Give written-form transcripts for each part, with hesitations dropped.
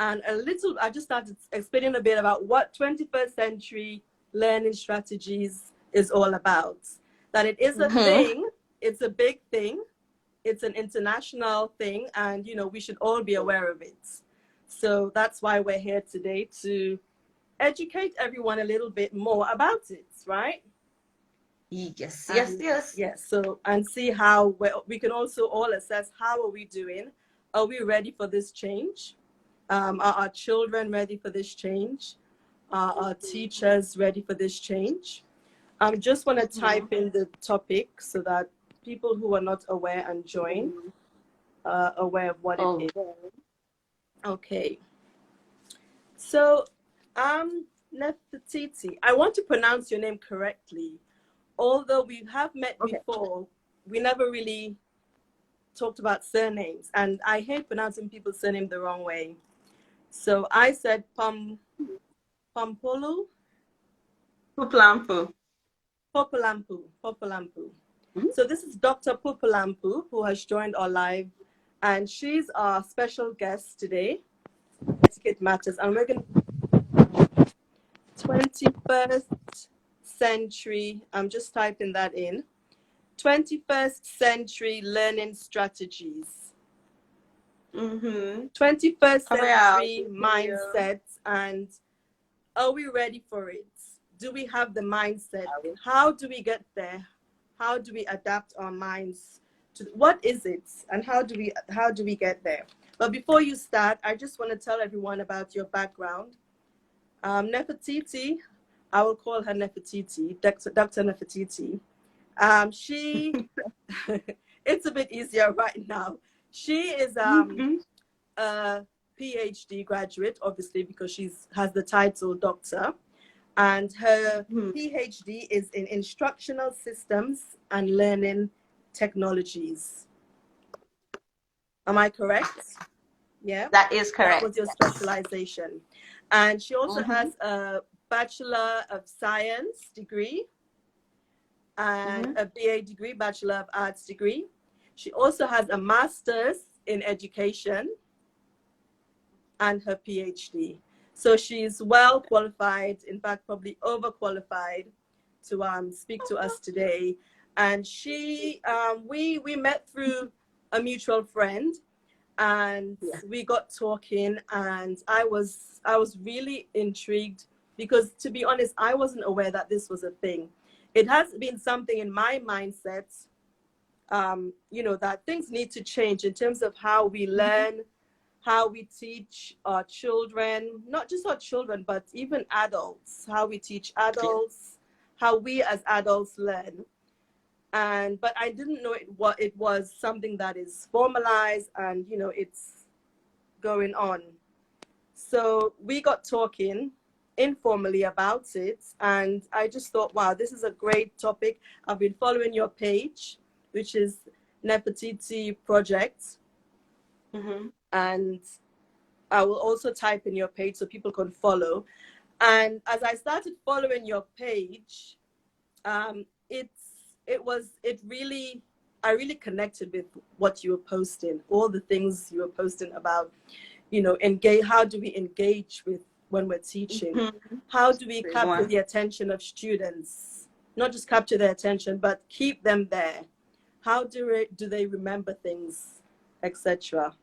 and I just started explaining a bit about what 21st century learning strategies is all about. That it is a thing, it's a big thing, it's an international thing, and we should all be aware of it. So that's why we're here today, to educate everyone a little bit more about it, right? Yes, And yes. yes, so and see how we can also all assess how are we doing. Are we ready for this change? Are our children ready for this change? Are our teachers ready for this change? I just want to type in the topic so that people who are not aware and join aware of what it is. Okay. So, Nefertiti, I want to pronounce your name correctly. Although we have met before, we never really talked about surnames, and I hate pronouncing people's surname the wrong way. So I said Pampolu. Pupulampu. Popolampu. So this is Dr. Popolampu, who has joined our live, and she's our special guest today. Etiquette Matters, and we're going to 21st century. I'm just typing that in. 21st century learning strategies. 21st century mindsets, and are we ready for it? Do we have the mindset? How do we get there? How do we adapt our minds to what is it, and how do we get there? But before you start, I just want to tell everyone about your background. Nefertiti, I will call her Nefertiti, Dr. Nefertiti. She, it's a bit easier right now. She is a PhD graduate, obviously, because she has the title doctor. And her PhD is in instructional systems and learning technologies. Am I correct? Yeah. That is correct. That was your specialization. And she also has a Bachelor of Science degree and a BA degree, Bachelor of Arts degree. She also has a Master's in Education and her PhD. So she's well qualified, in fact, probably overqualified to speak to us today. And she, we met through a mutual friend, and we got talking, and I was really intrigued because, to be honest, I wasn't aware that this was a thing. It has been something in my mindset, that things need to change in terms of how we learn, how we teach our children, not just our children, but even adults, how we teach adults, how we as adults learn. But I didn't know it was something that is formalized and, it's going on. So we got talking informally about it, and I just thought, wow, this is a great topic. I've been following your page, which is Nefertiti Project. And I will also type in your page so people can follow. And as I started following your page, I really connected with what you were posting, all the things you were posting about, how do we engage with when we're teaching? How do we capture the attention of students? Not just capture their attention, but keep them there. How do they remember things, etc.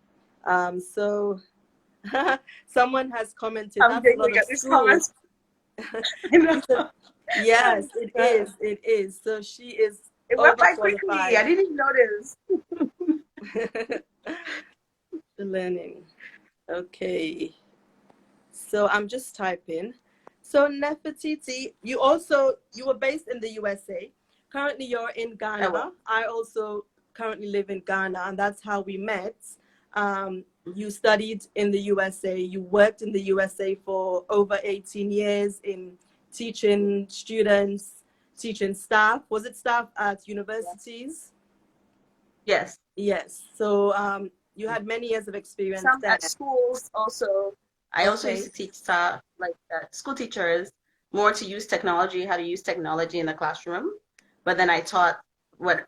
So someone has commented, that's a lot of school. Yes, it is. So she is It went by quickly. I didn't even notice. The learning. Okay. So I'm just typing. So Nefertiti, you were based in the USA. Currently you're in Ghana. I also currently live in Ghana, and that's how we met. You studied in the USA. You worked in the USA for over 18 years in teaching students, teaching staff. Was it staff at universities? Yes. Yes. So you had many years of experience there. At schools also. I also used to teach staff, school teachers, more to use technology, how to use technology in the classroom. But then I taught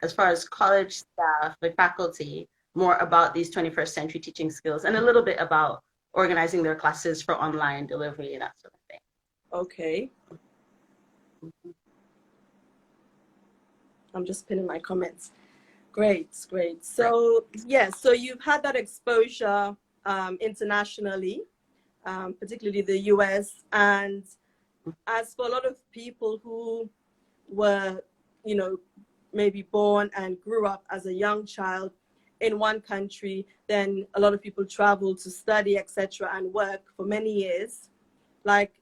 as far as college staff, faculty, more about these 21st century teaching skills, and a little bit about organizing their classes for online delivery and that sort of thing. Okay. I'm just pinning my comments. Great, great. So, yeah, so you've had that exposure internationally, particularly the US. And as for a lot of people who were, you know, maybe born and grew up as a young child in one country, then a lot of people travel to study, etc., and work for many years, like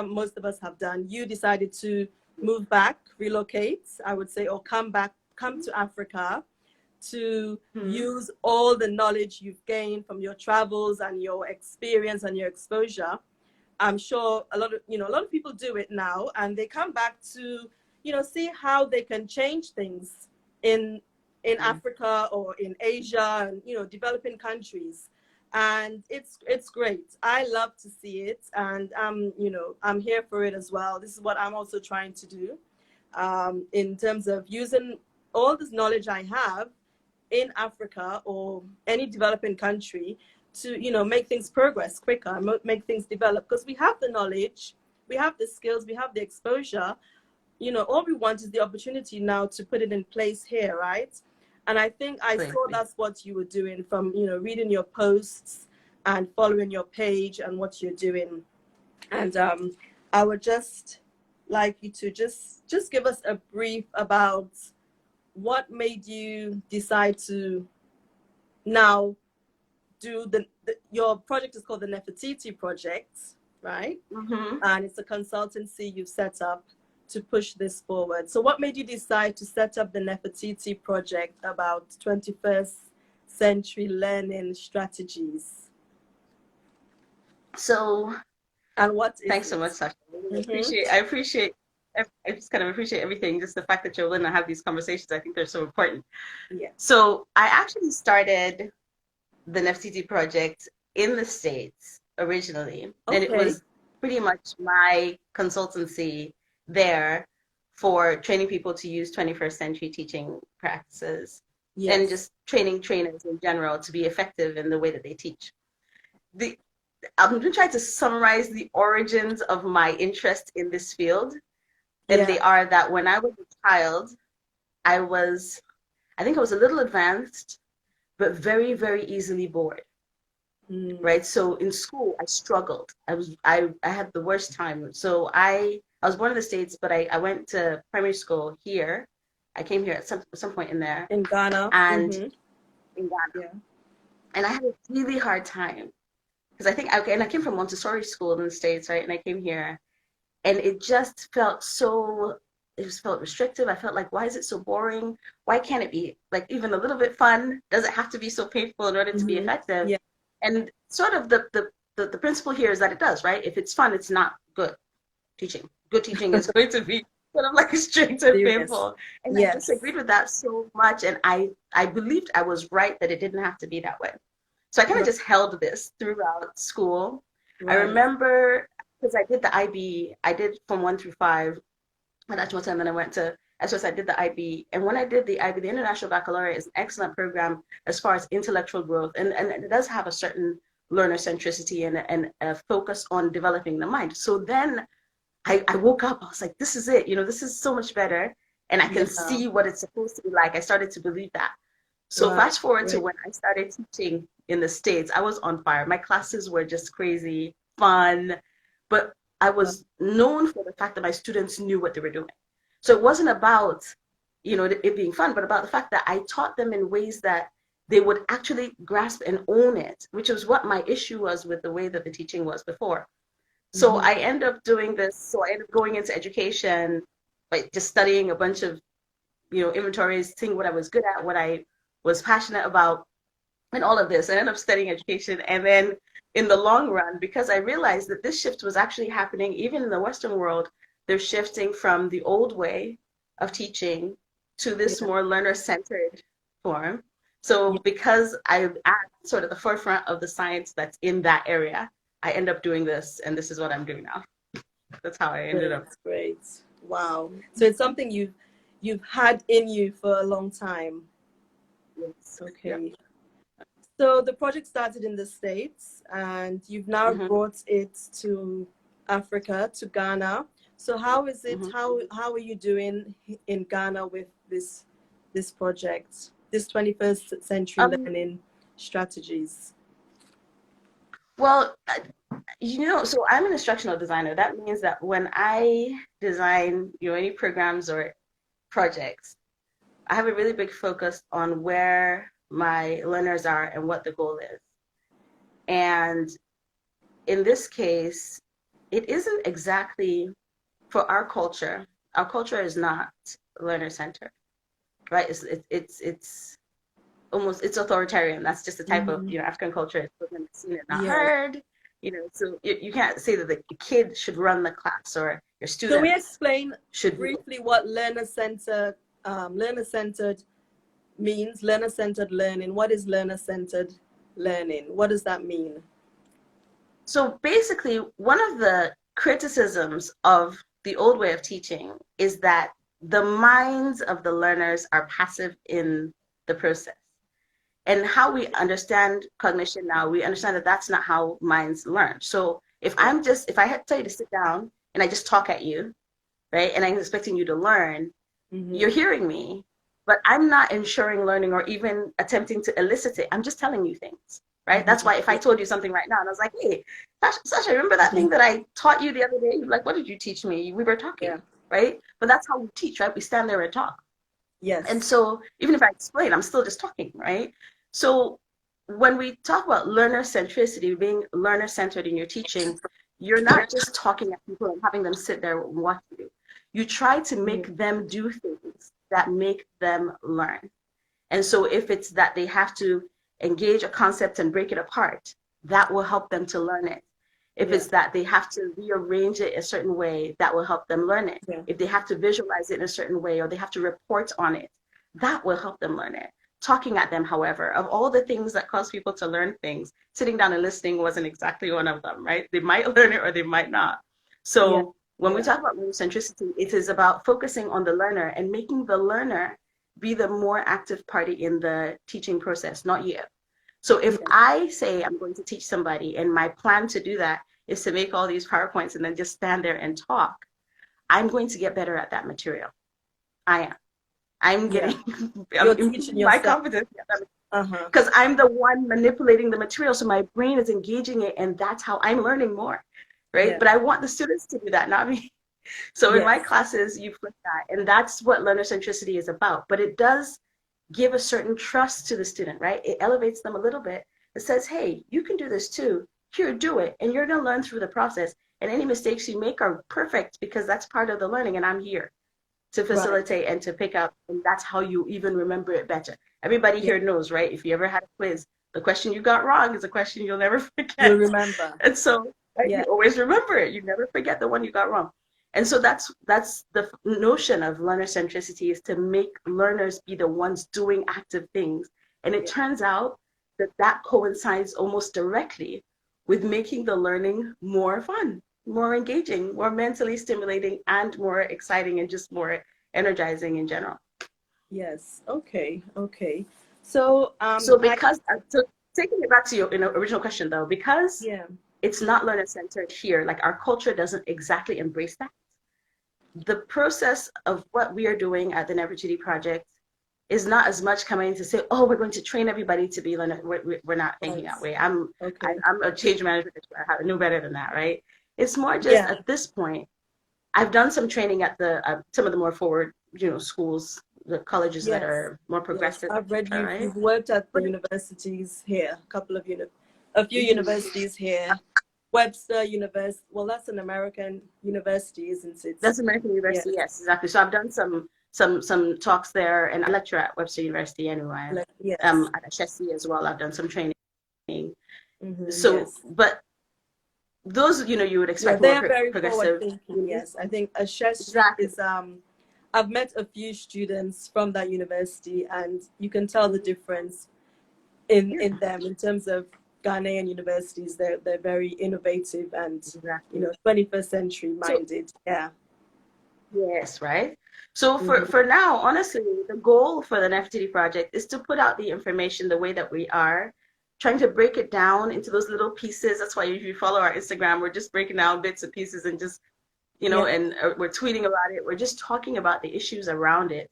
most of us have done. You decided to move back, relocate, I would say, or come to Africa to use all the knowledge you've gained from your travels and your experience and your exposure. I'm sure a lot of people do it now, and they come back to, see how they can change things in Africa or in Asia and, developing countries. And it's great. I love to see it, and I'm here for it as well. This is what I'm also trying to do, in terms of using all this knowledge I have in Africa or any developing country to, make things progress quicker, make things develop, because we have the knowledge, we have the skills, we have the exposure. All we want is the opportunity now to put it in place here, right? And I think I saw that's what you were doing from, reading your posts and following your page and what you're doing. And I would just like you to just give us a brief about what made you decide to now do your project is called the Nefertiti Project, right? And it's a consultancy you've set up to push this forward. So what made you decide to set up the Nefertiti Project about 21st century learning strategies? So, and what is thanks it? so much, Sasha. I just kind of appreciate everything. Just the fact that you're willing to have these conversations, I think they're so important. Yeah. So I actually started the Nefertiti Project in the States originally. Okay. And it was pretty much my consultancy there for training people to use 21st century teaching practices. Yes. And just training trainers in general to be effective in the way that they teach. I'm going to try to summarize the origins of my interest in this field. And they are that when I was a child, I think I was a little advanced, but very, very easily bored. Right? So in school, I struggled. I had the worst time. So I was born in the States, but I went to primary school here. I came here at some point in there. In Ghana. And in Ghana. Yeah. And I had a really hard time. Because I came from Montessori school in the States, right? And I came here, and it just felt restrictive. I felt like, why is it so boring? Why can't it be like even a little bit fun? Does it have to be so painful in order to be effective? Yeah. And sort of the principle here is that it does, right? If it's fun, it's not good teaching. Good teaching is going to be sort of like strict and painful. And I disagreed with that so much, and I believed I was right that it didn't have to be that way. So I kind of just held this throughout school. Right. I remember, because I did the IB, I did from 1 through 5 at Ashwata, and then I went to SOS, I did the IB. And when I did the IB, the International Baccalaureate is an excellent program as far as intellectual growth. And it does have a certain learner centricity and a focus on developing the mind. So then I woke up, I was like, this is it. This is so much better. And I can see what it's supposed to be like. I started to believe that. So fast forward to when I started teaching in the States, I was on fire. My classes were just crazy, fun, but I was known for the fact that my students knew what they were doing. So it wasn't about, it being fun, but about the fact that I taught them in ways that they would actually grasp and own it, which was what my issue was with the way that the teaching was before. So I ended up doing this. So I ended up going into education, like just studying a bunch of, inventories, seeing what I was good at, what I was passionate about, and all of this. I ended up studying education. And then in the long run, because I realized that this shift was actually happening even in the Western world, they're shifting from the old way of teaching to this more learner-centered form. So because I'm at sort of the forefront of the science that's in that area, I end up doing this, and this is what I'm doing now. That's how I ended up. Great. Wow. So it's something you've had in you for a long time. Yes. Okay. Yeah. So the project started in the States, and you've now brought it to Africa, to Ghana. So how is it? How are you doing in Ghana with this project, this 21st century learning strategies? Well, so I'm an instructional designer. That means that when I design, any programs or projects, I have a really big focus on where my learners are and what the goal is. And in this case, it isn't exactly for our culture. Our culture is not learner centered, right? It's almost, it's authoritarian. That's just the type of African culture. It's seen and not heard. So you can't say that the kid should run the class or your student. Can we explain briefly what learner-centered means? Learner-centered learning. What is learner-centered learning? What does that mean? So basically, one of the criticisms of the old way of teaching is that the minds of the learners are passive in the process. And how we understand cognition now, we understand that that's not how minds learn. So if I tell you to sit down and I just talk at you, right, and I'm expecting you to learn, you're hearing me, but I'm not ensuring learning or even attempting to elicit it. I'm just telling you things, right? That's why if I told you something right now and I was like, hey, Sasha, remember that thing that I taught you the other day? You're like, what did you teach me? We were talking, right? But that's how we teach, right? We stand there and talk. Yes. And so even if I explain, I'm still just talking, right? So when we talk about learner centricity, being learner centered in your teaching, you're not just talking at people and having them sit there and watch you. You try to make them do things that make them learn. And so if it's that they have to engage a concept and break it apart, that will help them to learn it. If it's that they have to rearrange it a certain way, that will help them learn it. If they have to visualize it in a certain way or they have to report on it, that will help them learn it. Talking at them, however, of all the things that cause people to learn things, sitting down and listening wasn't exactly one of them, right? They might learn it or they might not. So when we talk about learner centricity, it is about focusing on the learner and making the learner be the more active party in the teaching process, not you. So if I say I'm going to teach somebody and my plan to do that is to make all these PowerPoints and then just stand there and talk, I'm going to get better at that material. I am. I'm getting my confidence because I'm the one manipulating the material. So my brain is engaging it and that's how I'm learning more, right? But I want the students to do that, not me. So in my classes, you flip that, and that's what learner centricity is about. But it does give a certain trust to the student, right? It elevates them a little bit. It says, hey, you can do this too. Here, do it. And you're going to learn through the process. And any mistakes you make are perfect because that's part of the learning. And I'm here to facilitate and to pick up. And that's how you even remember it better. Everybody here knows, right? If you ever had a quiz, the question you got wrong is a question you'll never forget. You'll remember. And so you always remember it. You never forget the one you got wrong. And so that's the notion of learner centricity, is to make learners be the ones doing active things. And it turns out that coincides almost directly with making the learning more fun, more engaging, more mentally stimulating, and more exciting and just more energizing in general. Yes. Okay. So taking it back to your original question though, because it's not learner centered here, like our culture doesn't exactly embrace that. The process of what we are doing at the Nefertiti Project is not as much coming to say, oh, we're going to train everybody to be learner. We're not thinking that way. I'm a change manager. I know better than that, right? It's more just at this point, I've done some training at the some of the more forward, schools, the colleges that are more progressive. I've read you've worked at the universities here, a few universities here. Webster University. Well, that's an American university, isn't it? That's American University, yes, exactly. So I've done some talks there, and I lecture at Webster University anyway. At Ashesi as well, I've done some training. But those, you would expect they're more very progressive. Thinking, yes, I think Ashesi is. I've met a few students from that university, and you can tell the difference in them in terms of Ghanaian universities. They're very innovative and 21st century minded. Yes, right. So for now, honestly, the goal for the Nefertiti Project is to put out the information the way that we are, trying to break it down into those little pieces. That's why if you follow our Instagram, we're just breaking down bits and pieces and just, and we're tweeting about it. We're just talking about the issues around it.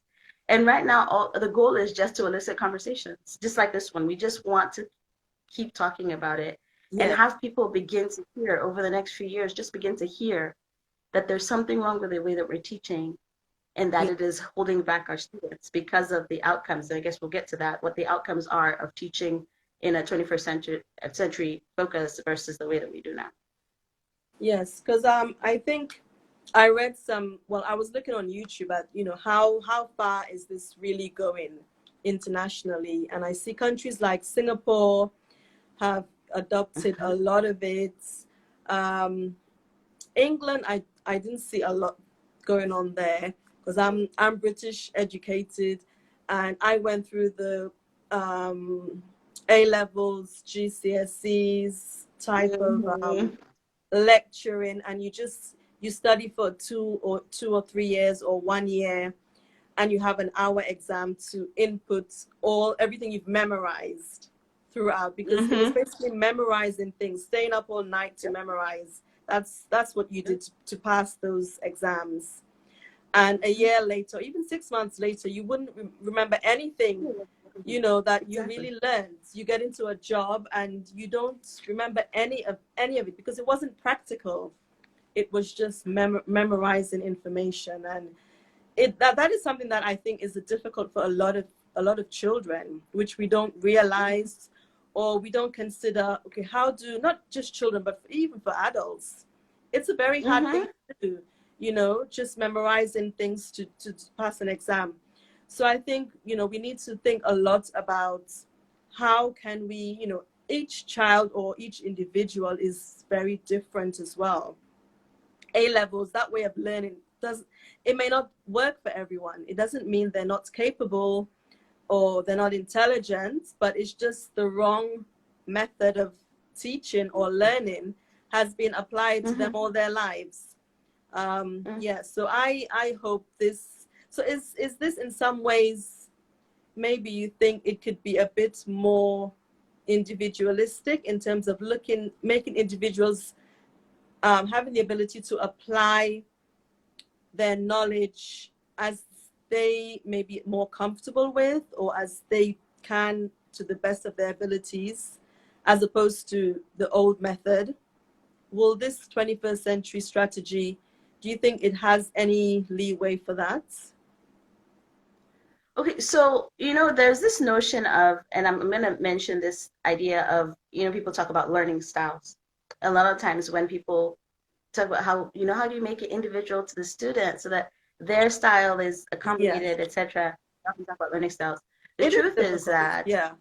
And right now, the goal is just to elicit conversations, just like this one. We just want to keep talking about it and have people begin to hear over the next few years, just begin to hear that there's something wrong with the way that we're teaching and that it is holding back our students because of the outcomes. And I guess we'll get to that, what the outcomes are of teaching in a 21st century focus versus the way that we do now. Yes, because I think I read I was looking on YouTube at, how far is this really going internationally? And I see countries like Singapore have adopted a lot of it. England, I didn't see a lot going on there because I'm British educated, and I went through the A levels, GCSEs type of lecturing, and you study for 2 or 3 years or 1 year, and you have an hour exam to input everything you've memorized throughout, because it was basically memorizing things, staying up all night to memorize. That's what you did to pass those exams. And a year later, even 6 months later, you wouldn't remember anything, that you really learned. You get into a job and you don't remember any of it because it wasn't practical. It was just memorizing information, and that is something that I think is difficult for a lot of children, which we don't realize, or we don't consider. Okay, how do, not just children, but even for adults, it's a very hard thing to do. Just memorizing things to pass an exam. So I think, we need to think a lot about how can we, each child or each individual is very different as well. A levels, that way of learning, it may not work for everyone. It doesn't mean they're not capable or they're not intelligent, but it's just the wrong method of teaching or learning has been applied to them all their lives. So I hope this. So is this in some ways, maybe you think it could be a bit more individualistic in terms of making individuals having the ability to apply their knowledge as they may be more comfortable with, or as they can to the best of their abilities, as opposed to the old method? Will this 21st century strategy, do you think it has any leeway for that? Okay, so, there's this notion of, and I'm going to mention this idea of, people talk about learning styles. A lot of times when people talk about how do you make it individual to the student so that their style is accommodated, etc. We talk about learning styles. The truth is that, the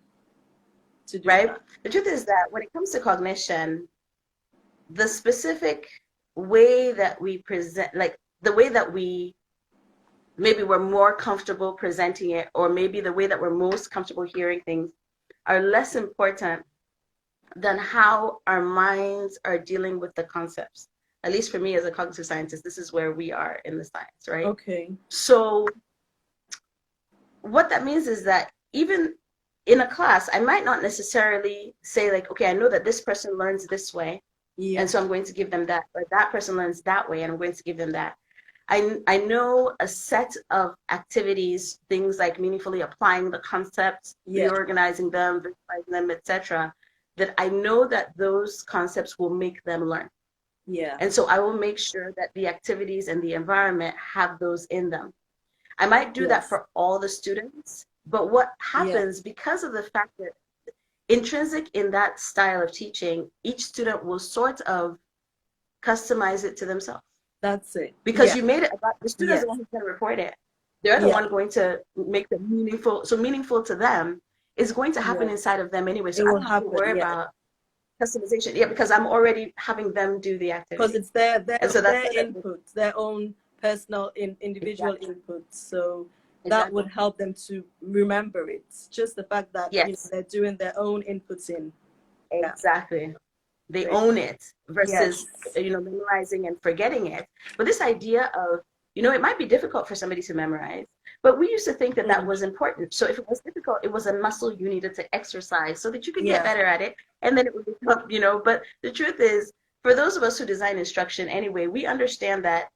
truth is that when it comes to cognition, the specific way that we present, like the way that maybe we're more comfortable presenting it, or maybe the way that we're most comfortable hearing things, are less important than how our minds are dealing with the concepts. At least for me as a cognitive scientist, this is where we are in the science, right? Okay. So what that means is that even in a class, I might not necessarily say like, okay, I know that this person learns this way, and so I'm going to give them that, or that person learns that way, and I'm going to give them that. I know a set of activities, things like meaningfully applying the concepts, reorganizing them, visualizing them, etc., that I know that those concepts will make them learn. Yeah. And so I will make sure that the activities and the environment have those in them. I might do that for all the students, but what happens because of the fact that intrinsic in that style of teaching, each student will sort of customize it to themselves. That's it. Because you made it about the students, the one who's going to report it. They're the one going to make them meaningful. So meaningful to them is going to happen inside of them anyway. So I don't have to worry about customization. Yeah, because I'm already having them do the activity. Because it's their input, their own personal individual input. So that would help them to remember it. Just the fact that they're doing their own inputs in. Exactly. They own it versus memorizing and forgetting it. But this idea of, it might be difficult for somebody to memorize, But we used to think that that was important. So if it was difficult, it was a muscle you needed to exercise so that you could get better at it, and then it would become, you know. But the truth is, for those of us who design instruction anyway, we understand that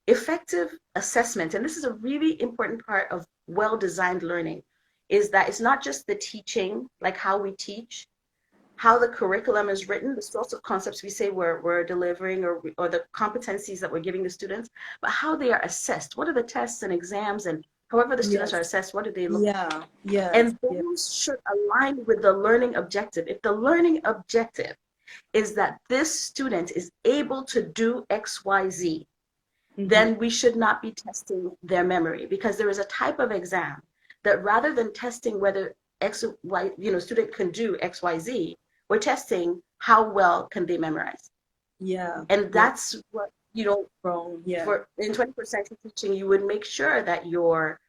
effective assessment, and this is a really important part of well-designed learning, is that it's not just the teaching, like how we teach, how the curriculum is written, the sorts of concepts we say we're delivering, or the competencies that we're giving the students, but how they are assessed. What are the tests and exams, and however the students are assessed, what do they look like? And those should align with the learning objective. If the learning objective is that this student is able to do X, Y, Z, then we should not be testing their memory, because there is a type of exam that rather than testing whether X, Y, you know, student can do X, Y, Z, we're testing how well can they memorize. And that's what, you know, for in 21st century teaching, you would make sure that your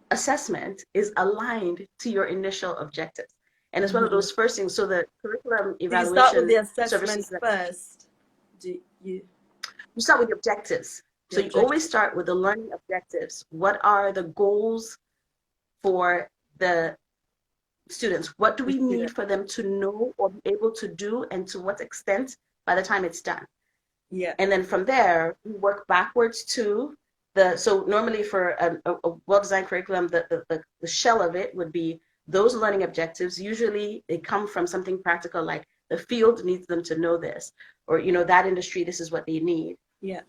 assessment is aligned to your initial objectives. And it's one of those first things. So the curriculum evaluation, you start with the assessment first. You start with the objectives. So you always start with the learning objectives. What are the goals for the students? What do we need for them to know or be able to do, and to what extent by the time it's done? And then from there, we work backwards to so normally for a well-designed curriculum, the shell of it would be those learning objectives. Usually they come from something practical, like the field needs them to know this, or, you know, that industry, this is what they need.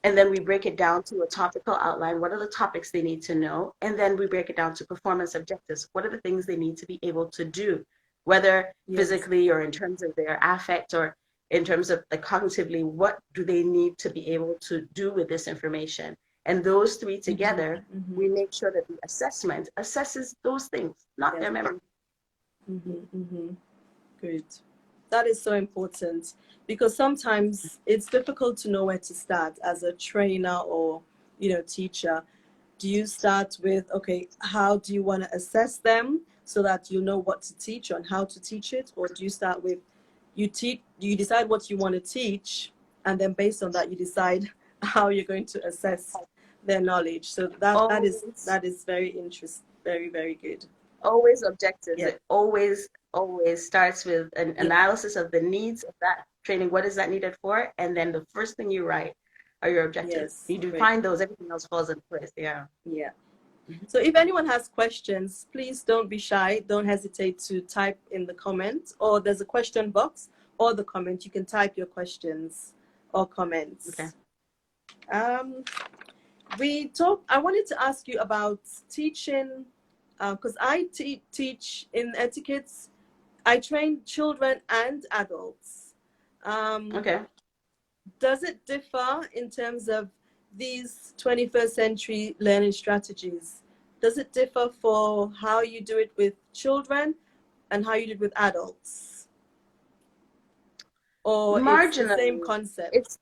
And then we break it down to a topical outline. What are the topics they need to know? And then we break it down to performance objectives. What are the things they need to be able to do, whether physically or in terms of their affect, or in terms of like cognitively, what do they need to be able to do with this information? And those three together, we make sure that the assessment assesses those things, not their memory. Good. That is so important, because sometimes it's difficult to know where to start as a trainer or, you know, teacher. Do you start with, okay, how do you want to assess them so that you know what to teach and how to teach it? Or do you start with, you decide what you want to teach, and then based on that, you decide how you're going to assess their knowledge? So that is very interesting, very, very good. Always objectives. It always starts with an analysis of the needs of that training. What is that needed for? And then the first thing you write are your objectives. You define those, everything else falls into place. So if anyone has questions, please don't be shy. Don't hesitate to type in the comments, or there's a question box or the comment. You can type your questions or comments. I wanted to ask you about teaching, because I teach in etiquettes. I train children and adults. Does it differ in terms of these 21st century learning strategies? Does it differ for how you do it with children and how you do it with adults? Or it's the same concept?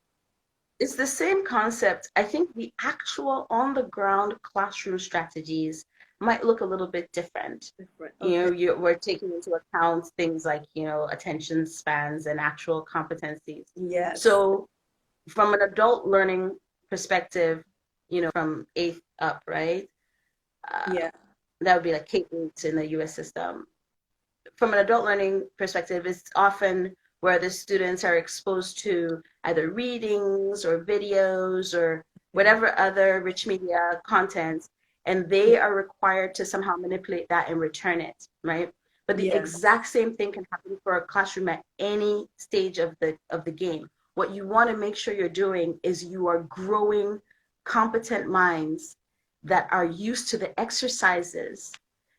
It's the same concept. I think the actual on-the-ground classroom strategies might look a little bit different. You know, we're taking into account things like, you know, attention spans and actual competencies. So from an adult learning perspective, you know, from 8th up, right? That would be like K-8 in the US system. From an adult learning perspective, it's often where the students are exposed to either readings or videos or whatever other rich media content, and they are required to somehow manipulate that and return it, right? But the exact same thing can happen for a classroom at any stage of the game. What you want to make sure you're doing is you are growing competent minds that are used to the exercises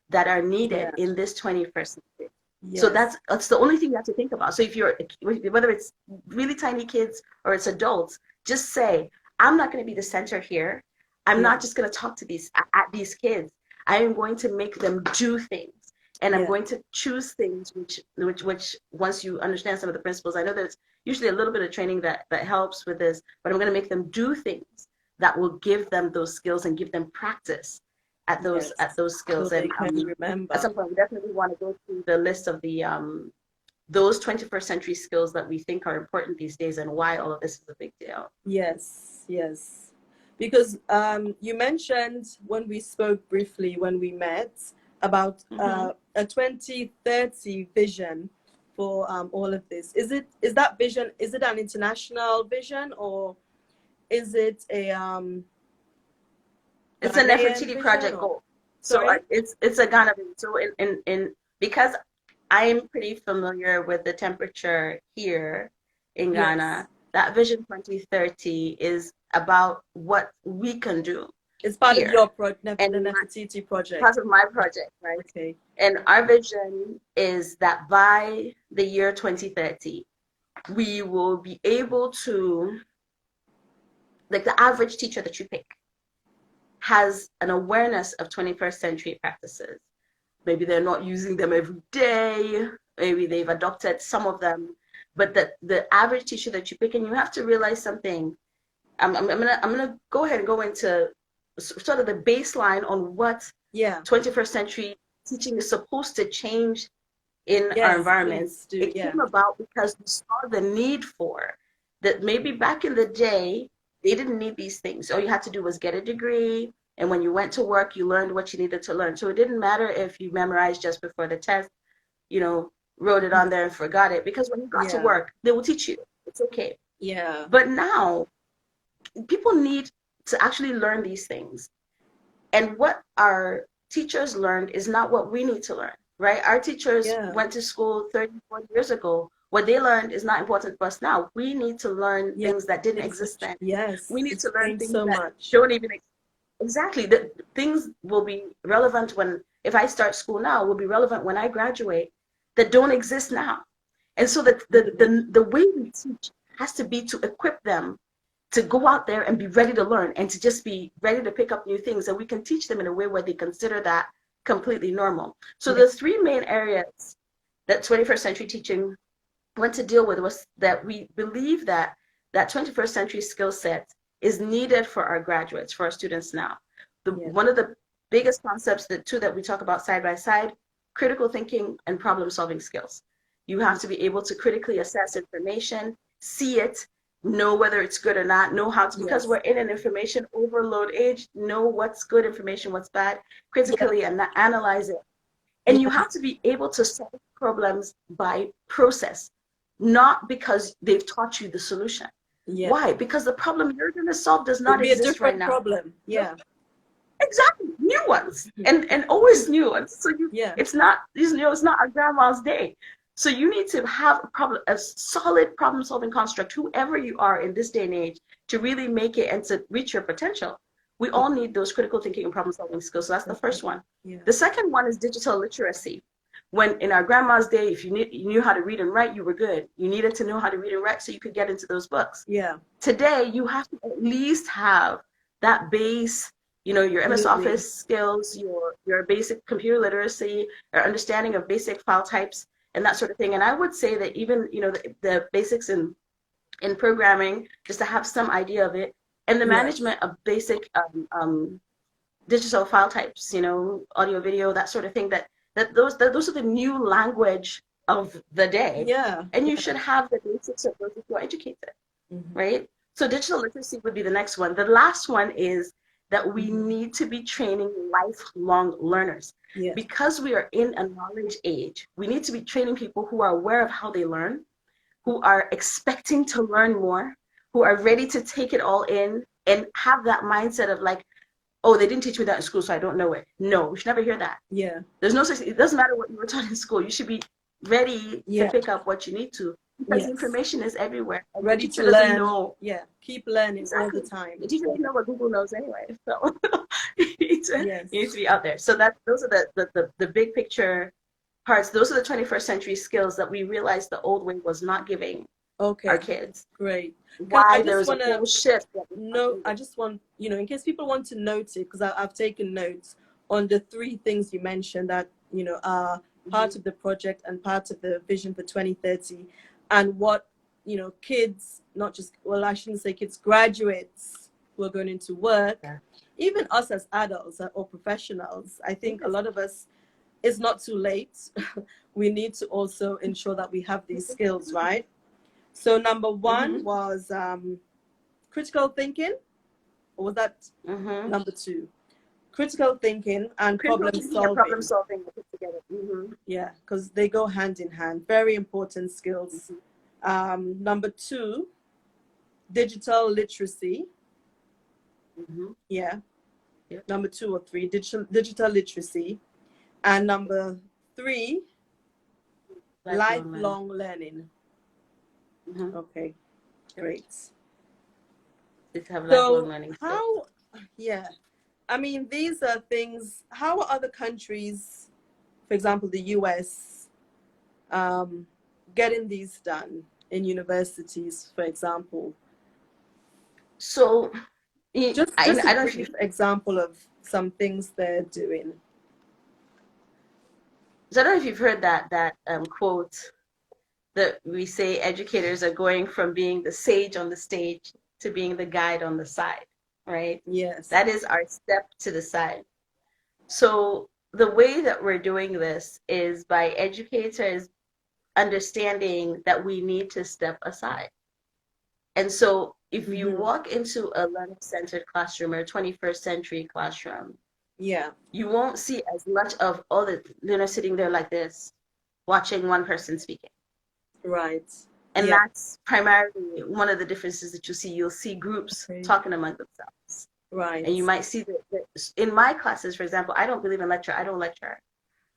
that are needed in this 21st century. So that's the only thing you have to think about. So if you're, whether it's really tiny kids or it's adults, just say, I'm not going to be the center here. I'm not just going to talk to these kids. I am going to make them do things, and I'm going to choose things which once you understand some of the principles, I know there's usually a little bit of training that helps with this, but I'm going to make them do things that will give them those skills and give them practice at those skills. So and remember. At some point, we definitely want to go through the list of the those 21st century skills that we think are important these days and why all of this is a big deal. Yes. Because you mentioned when we spoke briefly when we met about a 2030 vision for all of this. Is that vision, is it an international vision, or is it a it's a Ghanaian Nefertiti vision, project or goal. So sorry? it's a Ghana vision. So in because I'm pretty familiar with the temperature here in Ghana, Yes. that Vision 2030 is about what we can do. It's part here. of your the And Nefertiti project. part of my project, right? Okay. And our vision is that by the year 2030, we will be able to, like the average teacher that you pick has an awareness of 21st century practices. Maybe they're not using them every day, maybe they've adopted some of them, but the average teacher that you pick, and you have to realize something. I'm gonna go ahead and go into sort of the baseline on what 21st century teaching is supposed to change in our environments. It came about because we saw the need for that. Maybe back in the day, they didn't need these things. All you had to do was get a degree, and when you went to work, you learned what you needed to learn. So it didn't matter if you memorized just before the test, wrote it on there and forgot it, because when you got to work, they will teach you. It's okay. Yeah. But now, people need to actually learn these things. And what our teachers learned is not what we need to learn, right? Our teachers went to school 30, 40 years ago. What they learned is not important for us now. We need to learn things that didn't exist then. Yes. We need to learn things that don't even exist. Exactly. The things will be relevant if I start school now, will be relevant when I graduate, that don't exist now. And so the way we teach has to be to equip them to go out there and be ready to learn, and to just be ready to pick up new things, and we can teach them in a way where they consider that completely normal. So the three main areas that 21st century teaching went to deal with was that we believe that 21st century skill set is needed for our graduates, for our students now. One of the biggest concepts, the two that we talk about side by side, critical thinking and problem solving skills. You have to be able to critically assess information, see it, know whether it's good or not, know how to, because we're in an information overload age, know what's good information, what's bad, critically and analyze it. And you have to be able to solve problems by process, not because they've taught you the solution. Why? Because the problem you're going to solve does not exist right now. Problem. Yeah. Exactly. New ones. And always new ones. So it's not, it's not a grandma's day. So you need to have a solid problem-solving construct, whoever you are in this day and age, to really make it and to reach your potential. We all need those critical thinking and problem-solving skills. So that's the first one. The second one is digital literacy. When in our grandma's day, if you knew how to read and write, you were good. You needed to know how to read and write so you could get into those books. Yeah. Today, you have to at least have that base, your MS Office skills, your basic computer literacy, or understanding of basic file types, and that sort of thing. And I would say that even, the basics in programming, just to have some idea of it, and the management of basic digital file types, audio, video, that sort of thing, that those are the new language of the day. Yeah. And you should have the basics of those if you're educated, right? So digital literacy would be the next one. The last one is that we need to be training lifelong learners. Because we are in a knowledge age, we need to be training people who are aware of how they learn, who are expecting to learn more, who are ready to take it all in, and have that mindset of like, oh, they didn't teach me that in school, so I don't know it. No, we should never hear that. Yeah. There's no such thing. It doesn't matter what you were taught in school. You should be ready to pick up what you need to, because information is everywhere. Ready to learn. Know. Yeah, keep learning all the time. The teacher doesn't know what Google knows anyway, so you need to be out there. So those are the big picture parts. Those are the 21st century skills that we realized the old way was not giving our kids. Great. Why there's a whole shift. No, I just want, in case people want to note it, because I've taken notes on the three things you mentioned that, are part of the project and part of the vision for 2030, and what, kids, not just, well, I shouldn't say kids, graduates who are going into work, even us as adults or professionals. I think a lot of us, it's not too late. We need to also ensure that we have these skills, right? So number one was critical thinking, Or was that Mm-hmm. number 2? Critical thinking and Critical problem thinking and solving. problem solving are put together. Mm-hmm. Yeah, because they go hand in hand. Very important skills. Number 2, digital literacy. Mm-hmm. Yeah. Yep. Number 2 or 3, digital literacy. And number 3, lifelong learning. Mm-hmm. Okay, great. It's have lifelong So learning skills. how, yeah, I mean, these are things, how are other countries, for example, the US, getting these done in universities, for example? So Just I a don't know if brief example of some things they're doing. So I don't know if you've heard that quote that we say educators are going from being the sage on the stage to being the guide on the side, right? Yes. That is our step to the side. So the way that we're doing this is by educators understanding that we need to step aside. And so if you walk into a learning-centered classroom or a 21st century classroom, you won't see as much of all the learners sitting there like this, watching one person speaking. Right. And that's primarily one of the differences that you see. You'll see groups talking among themselves. Right. And you might see that in my classes, for example, I don't believe in lecture. I don't lecture.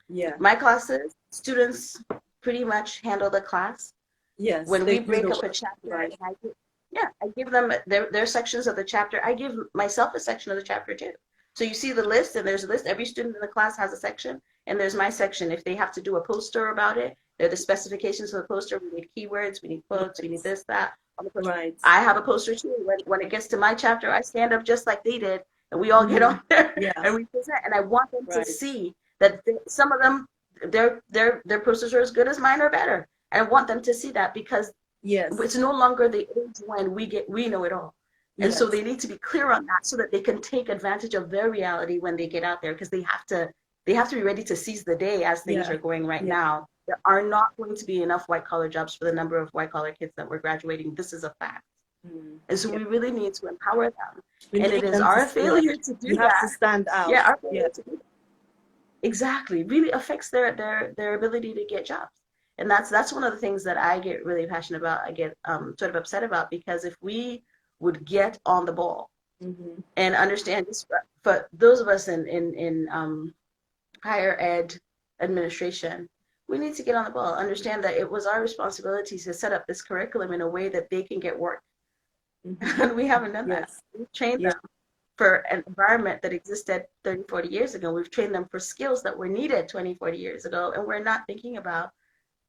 Yeah. My classes, students pretty much handle the class. Yes. When we break up a chapter, right. I give them their sections of the chapter. I give myself a section of the chapter too. So you see the list, and there's a list. Every student in the class has a section, and there's my section. If they have to do a poster about it, there are the specifications of the poster. We need keywords, we need quotes, we need this, that. Right. I have a poster too. When it gets to my chapter, I stand up just like they did, and we all get on there and we present. And I want them to see that some of them, their posters are as good as mine or better. And I want them to see that because it's no longer the age when we know it all. And so they need to be clear on that so that they can take advantage of their reality when they get out there, because they have to be ready to seize the day as things are going right now. There are not going to be enough white collar jobs for the number of white collar kids that we're graduating. This is a fact. And so we really need to empower them. And it is our failure to do that. You have to stand out. Yeah, our failure to do that. Exactly. Really affects their ability to get jobs. And that's one of the things that I get really passionate about. I get sort of upset about, because if we would get on the ball and understand this, for those of us in higher ed administration, we need to get on the ball, understand that it was our responsibility to set up this curriculum in a way that they can get work. And we haven't done that. We've trained them for an environment that existed 30, 40 years ago. We've trained them for skills that were needed 20, 40 years ago, and we're not thinking about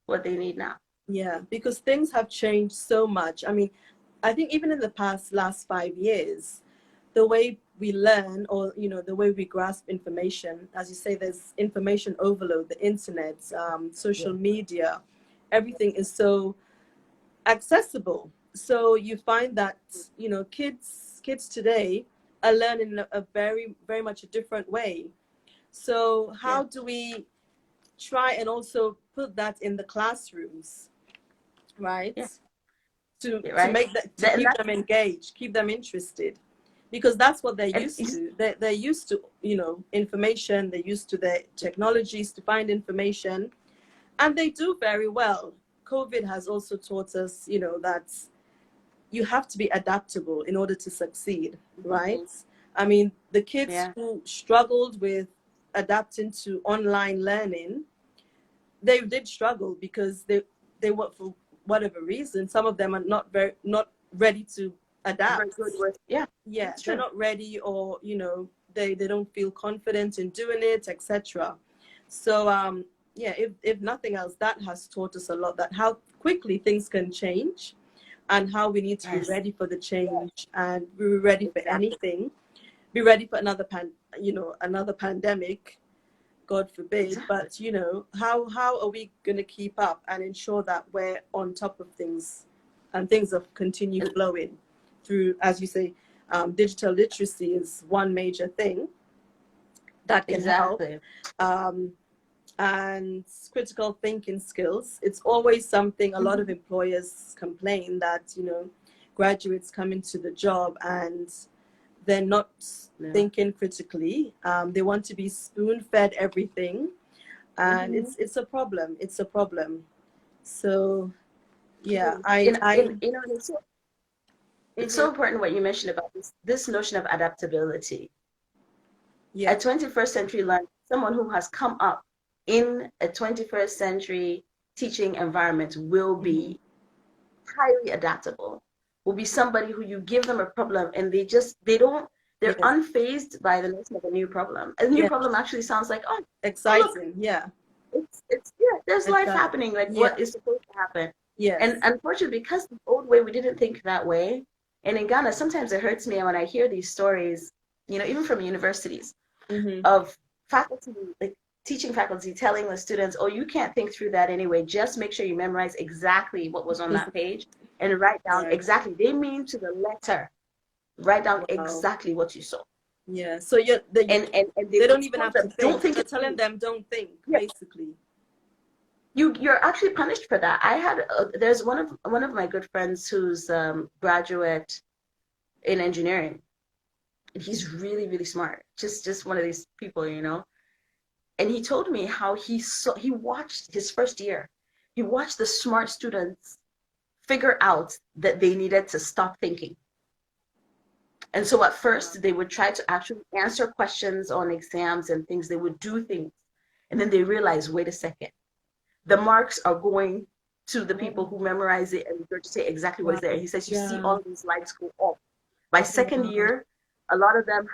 what they need now. Yeah, because things have changed so much. I mean, I think even in the last 5 years, the way we learn, or the way we grasp information, as you say, there's information overload, the internet, social media, everything is so accessible. So you find that kids today are learning a very, very much a different way. So how do we try and also put that in the classrooms, right? To make that, to keep them engaged, keep them interested, because that's what they're used to. They're used to information. They're used to the technologies to find information, and they do very well. COVID has also taught us, that you have to be adaptable in order to succeed, right? I mean, the kids who struggled with adapting to online learning, they did struggle because they were, for whatever reason, some of them are not ready to adapt. They're not ready, or they don't feel confident in doing it, etc. So if nothing else, that has taught us a lot, that how quickly things can change and how we need to be ready for the change and be ready for anything, be ready for another pandemic, God forbid. But how are we going to keep up and ensure that we're on top of things and things have continue flowing through, as you say, digital literacy is one major thing that can help. And critical thinking skills. It's always something a lot of employers complain that, graduates come into the job and they're not thinking critically. They want to be spoon-fed everything, and it's a problem. It's a problem. So yeah, it's so important what you mentioned about this notion of adaptability. Yeah. A 21st century learner, someone who has come up in a 21st century teaching environment, will be highly adaptable. Will be somebody who you give them a problem and they're unfazed by the notion of a new problem. A new problem actually sounds like, oh, exciting. Yeah. It's there's life happening, like what is supposed to happen. Yes. And unfortunately, because the old way, we didn't think that way. And in Ghana, sometimes it hurts me when I hear these stories, even from universities, of faculty, like teaching faculty telling the students, oh, you can't think through that anyway. Just make sure you memorize exactly what was on that page and write down exactly. They mean to the letter. Write down exactly what you saw. Yeah. So they don't even have to think. Don't think. You're telling them don't think, basically. You're actually punished for that. There's one of my good friends who's graduate in engineering, and he's really, really smart. Just one of these people, And he told me how he watched his first year. He watched the smart students figure out that they needed to stop thinking. And so at first they would try to actually answer questions on exams and things. They would do things, and then they realized, wait a second. The marks are going to the people who memorize it and regurgitate exactly what is there. And he says, you see all these lights go off. By second year, a lot of them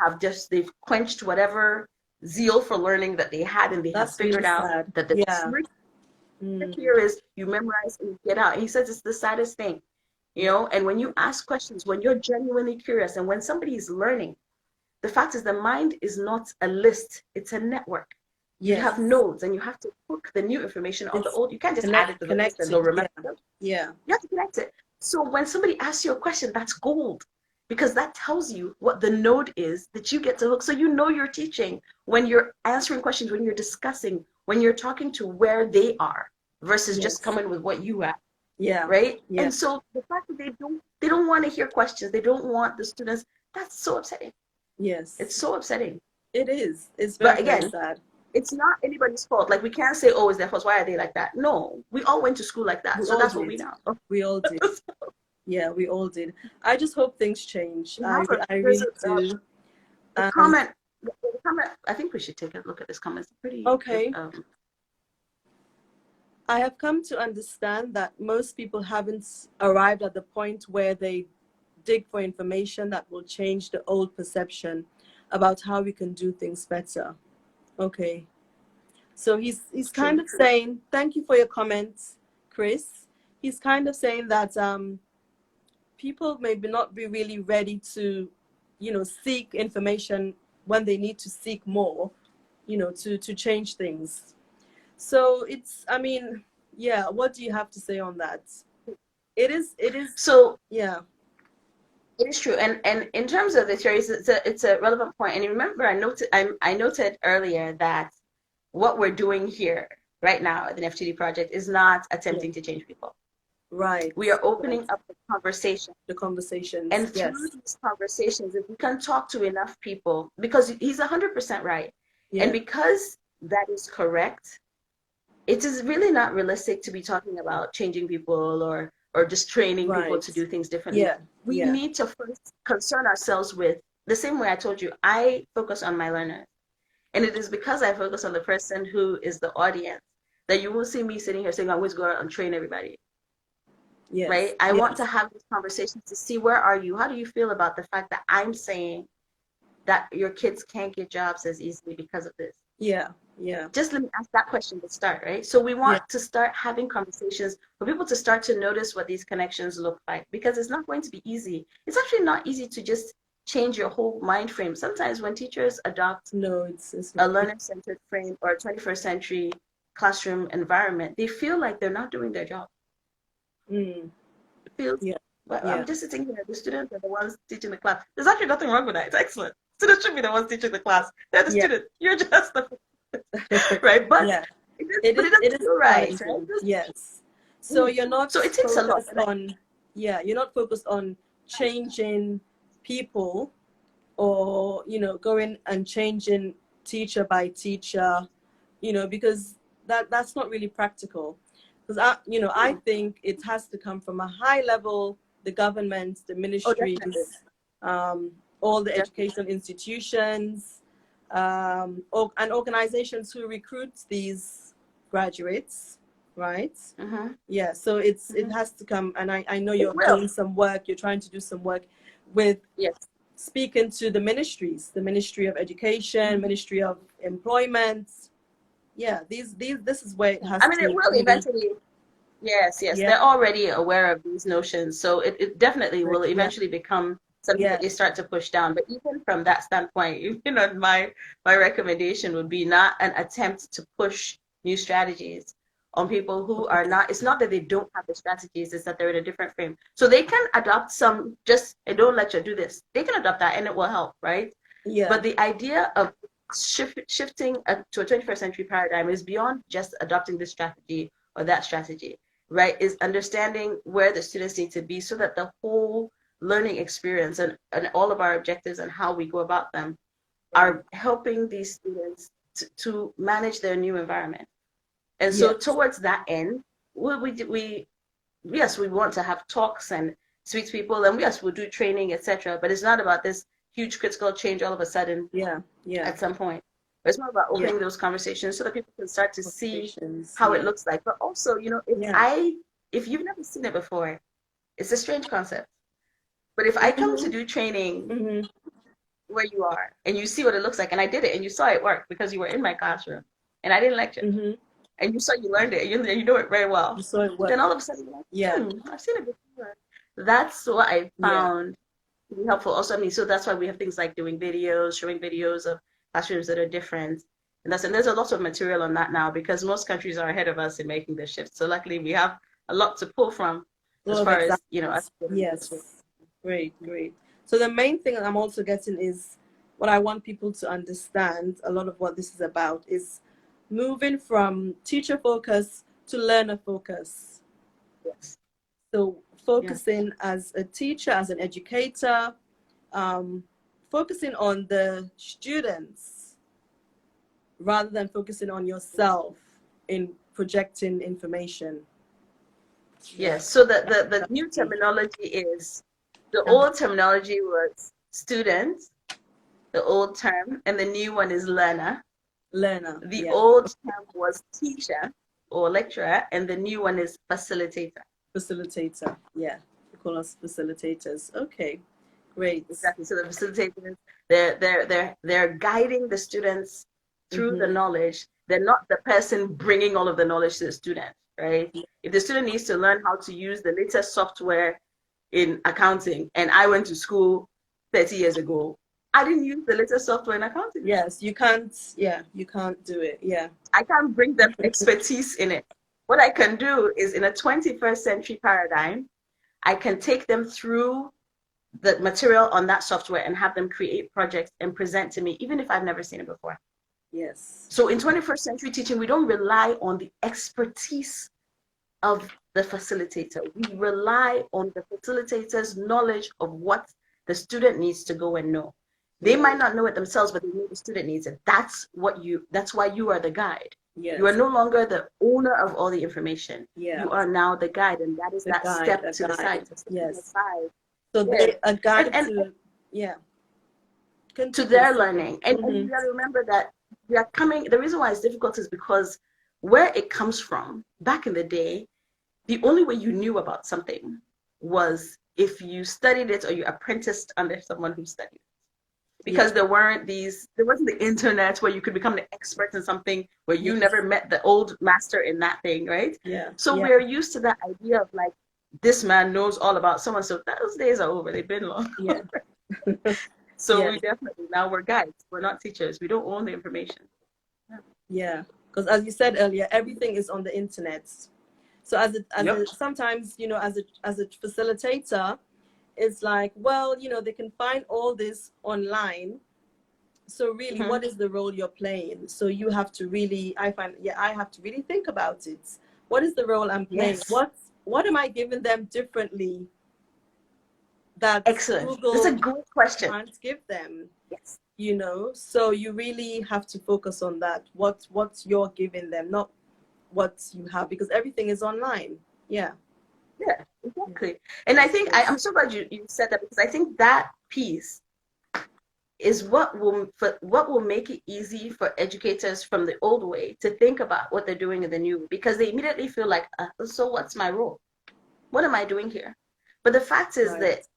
they've quenched whatever zeal for learning that they had, and they have figured out that the trick here is you memorize and you get out. And he says it's the saddest thing, and when you ask questions, when you're genuinely curious, and when somebody is learning, the fact is the mind is not a list, it's a network. You have nodes, and you have to hook the new information on the old. You can't just add it to the list and they'll remember them. Yeah. You have to connect it. So when somebody asks you a question, that's gold, because that tells you what the node is that you get to hook. So you're teaching when you're answering questions, when you're discussing, when you're talking to where they are versus just coming with what you have. Yeah. Right? Yeah. And so the fact that they don't want to hear questions, they don't want the students, that's so upsetting. Yes. It's so upsetting. It is. It's very, very sad. It's not anybody's fault. Like, we can't say, oh, it's their fault. Why are they like that? No, we all went to school like that. So that's what we know. We all did. Yeah, we all did. I just hope things change. I really do. The comment, I think we should take a look at this comment. It's pretty okay. I have come to understand that most people haven't arrived at the point where they dig for information that will change the old perception about how we can do things better. Okay, so he's kind of saying, thank you for your comments, Chris. He's kind of saying that people maybe not be really ready to, seek information when they need to seek more, to change things. So what do you have to say on that? It is. So yeah. It is true, and in terms of the theories, it's a relevant point. And remember, I noted earlier that what we're doing here right now at the FTD project is not attempting to change people. Right. We are opening up the conversation. The conversations. And through these conversations, if we can talk to enough people, because he's 100% right, and because that is correct, it is really not realistic to be talking about changing people or just training people to do things differently. We need to first concern ourselves with, the same way I told you, I focus on my learners. And it is because I focus on the person who is the audience that you will see me sitting here saying, I'm going to go out and train everybody. Yes. Right? I want to have these conversations to see, where are you? How do you feel about the fact that I'm saying that your kids can't get jobs as easily because of this? Yeah. Just let me ask that question to start, right? So we want to start having conversations for people to start to notice what these connections look like, because it's not going to be easy. It's actually not easy to just change your whole mind frame. Sometimes when teachers adopt a learner-centered frame or a 21st century classroom environment, they feel like they're not doing their job. It feels, I'm just sitting here, the students are the ones teaching the class. There's actually nothing wrong with that. It's excellent. Students should be the ones teaching the class. They're the students. You're just the right, but it doesn't feel right. Yes. So you're not. So it takes a lot. You're not focused on changing people or, going and changing teacher by teacher, because that's not really practical. Because I think it has to come from a high level, the government, the Oh, definitely. ministries, all the Definitely. educational institutions, and organizations who recruit these graduates, right? Yeah, so it has to come, and I know It you're will. doing some work, you're trying to do some work with Yes. speaking to the ministries, the Ministry of Education, Ministry of Employment. Yeah, this is where it has I mean, it to will really. eventually. Yes, yes. Yeah, They're already aware of these notions. So it definitely will yeah, eventually become something that yeah, they start to push down. But even from that standpoint, my recommendation would be not an attempt to push new strategies on people who are not, it's not that they don't have the strategies, it's that they're in a different frame. So they can adopt some, just, I don't let you do this. They can adopt that and it will help, right? yeah, But the idea of shifting to a 21st century paradigm is beyond just adopting this strategy or that strategy, right? Is understanding where the students need to be so that the whole learning experience and all of our objectives and how we go about them are helping these students to manage their new environment. And so yes, towards that end, we yes, we want to have talks and speak to people, and yes, we'll do training, etc. But it's not about this huge critical change all of a sudden yeah, yeah, at some point. But it's more about yeah. opening those conversations so that people can start to see Conversations, how it yeah, looks like. But also, yeah. if you've never seen it before, it's a strange concept. But if I come to do training Mm-hmm. where you are and you see what it looks like, and I did it and you saw it work because you were in my classroom and I didn't lecture, Mm-hmm. and you saw you learned it and you know it very well, You saw it work. then all of a sudden you're Yeah, like, I've seen it before. That's what I yeah, found to be helpful. Also, I mean, so that's why we have things like doing videos, showing videos of classrooms that are different. And there's a lot of material on that now because most countries are ahead of us in making this shift. So luckily we have a lot to pull from full as of far as, us examples. getting this way. Yes, great, great. So the main thing I'm also getting is what I want people to understand. A lot of what this is about is moving from teacher focus to learner focus. Yes. So Yeah. focusing as a teacher, as an educator, um, focusing on the students rather than focusing on yourself in projecting information. Yeah. Yes. So the That's new key. terminology is the Uh-huh. old terminology was student, the old term, and the new one is learner. Learner. The Yeah. old term was teacher or lecturer, and the new one is facilitator. Facilitator. Yeah. We call us facilitators. Okay. Great. Exactly. So the facilitators, they're guiding the students through the Mm-hmm. knowledge. They're not the person bringing all of the knowledge to the student, right? If the student needs to learn how to use the latest software in accounting, and I went to school 30 years ago, I didn't use the latest software in accounting. Yes, you can't. Yeah, you can't do it. Yeah. I can't bring them expertise in it. What I can do is in a 21st century paradigm, I can take them through the material on that software and have them create projects and present to me, even if I've never seen it before. Yes. So in 21st century teaching, we don't rely on the expertise of the facilitator. We rely on the facilitator's knowledge of what the student needs to go and know. They might not know it themselves, but they know the student needs it. That's why you are the guide. Yes. You are no longer the owner of all the information. Yeah. You are now the guide, and that is The that guide, step a to the guide. side. So Yes. side. So Yeah. they a guide and to yeah. to Continue. their learning. And Mm-hmm. you got to remember that the reason why it's difficult is because where it comes from, back in the day, the only way you knew about something was if you studied it or you apprenticed under someone who studied it. Because there wasn't the internet where you could become an expert in something where you never met the old master in that thing, right? Yeah. So we're used to that idea of like, this man knows all about someone. So those days are over. They've been long. Yeah. So we definitely, now we're guides. We're not teachers. We don't own the information. Yeah. Because as you said earlier, everything is on the internet. So sometimes, as a facilitator, it's like, well, they can find all this online. So really, what is the role you're playing? So you have to really, I have to really think about it. What is the role I'm playing? Yes. What am I giving them differently that Excellent. That's a Google great question. can't give them. Yes. You know, so you really have to focus on that. What you're giving them, not what you have, because everything is online. Yeah. Yeah, exactly. And I think I'm so glad you said that, because I think that piece is what will make it easy for educators from the old way to think about what they're doing in the new, because they immediately feel like, so what's my role? What am I doing here? But the fact is that,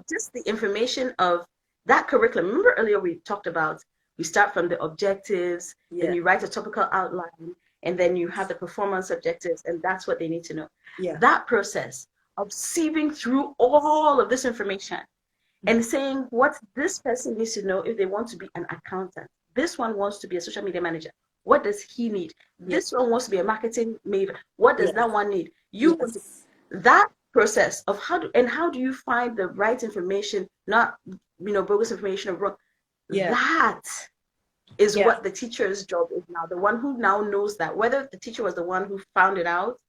just the information of that curriculum. Remember earlier we talked about, we start from the objectives, then you write a topical outline, and then you have the performance objectives, and that's what they need to know. Yeah. That process of sieving through all of this information and saying what this person needs to know if they want to be an accountant. This one wants to be a social media manager. What does he need? This one wants to be a marketing maven. What does that one need? That process of how do you find the right information, not bogus information or wrong. That is what the teacher's job is now. The one who now knows that, whether the teacher was the one who found it out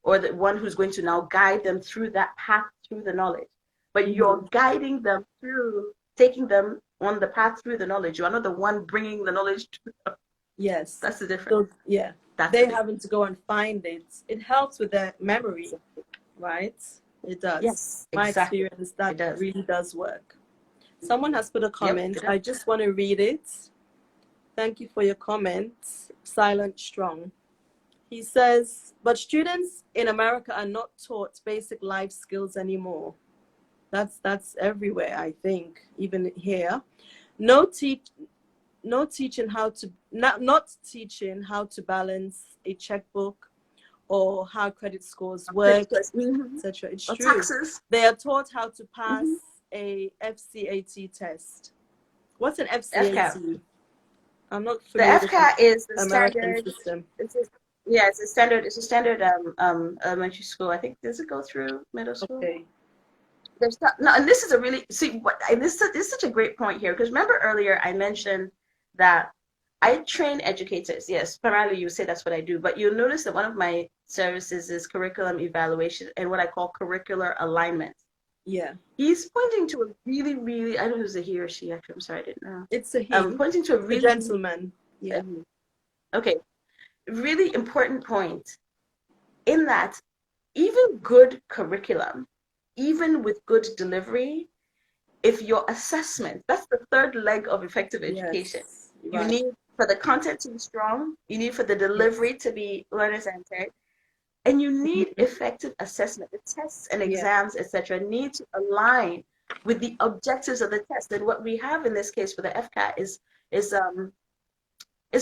or the one who's going to now guide them through that path, through the knowledge. But you're guiding them through, taking them on the path through the knowledge. You are not the one bringing the knowledge to them. Yes. That's the difference. So, they having to go and find it. It helps with their memory, right? It does. Yes, My exactly. experience, that really does work. Someone has put a comment. I just want to read it. Thank you for your comment, Silent Strong. He says, but students in America are not taught basic life skills anymore. That's everywhere, I think, even here. Not teaching how to balance a checkbook or how credit scores work, etc. It's true. Taxes. They are taught how to pass a FCAT test. What's an FCAT? I'm not familiar. The FCAT is the American standard system. It's a standard elementary school. I think, does it go through middle school? Okay. There's not, no, and this is a really this is such a great point here, because remember earlier I mentioned that I train educators. Yes, primarily you say that's what I do, but you'll notice that one of my services is curriculum evaluation and what I call curricular alignment. Yeah. He's pointing to a really, really, I don't know if it was a he or she, actually, I'm sorry, I didn't know. It's a he. Pointing to a really gentleman. Yeah. Okay. Really important point in that even good curriculum, even with good delivery, if your assessment, that's the third leg of effective education. You need for the content to be strong, you need for the delivery to be learner-centered, and you need effective assessment. The tests and exams, etc., need to align with the objectives of the test. And what we have in this case with the FCAT is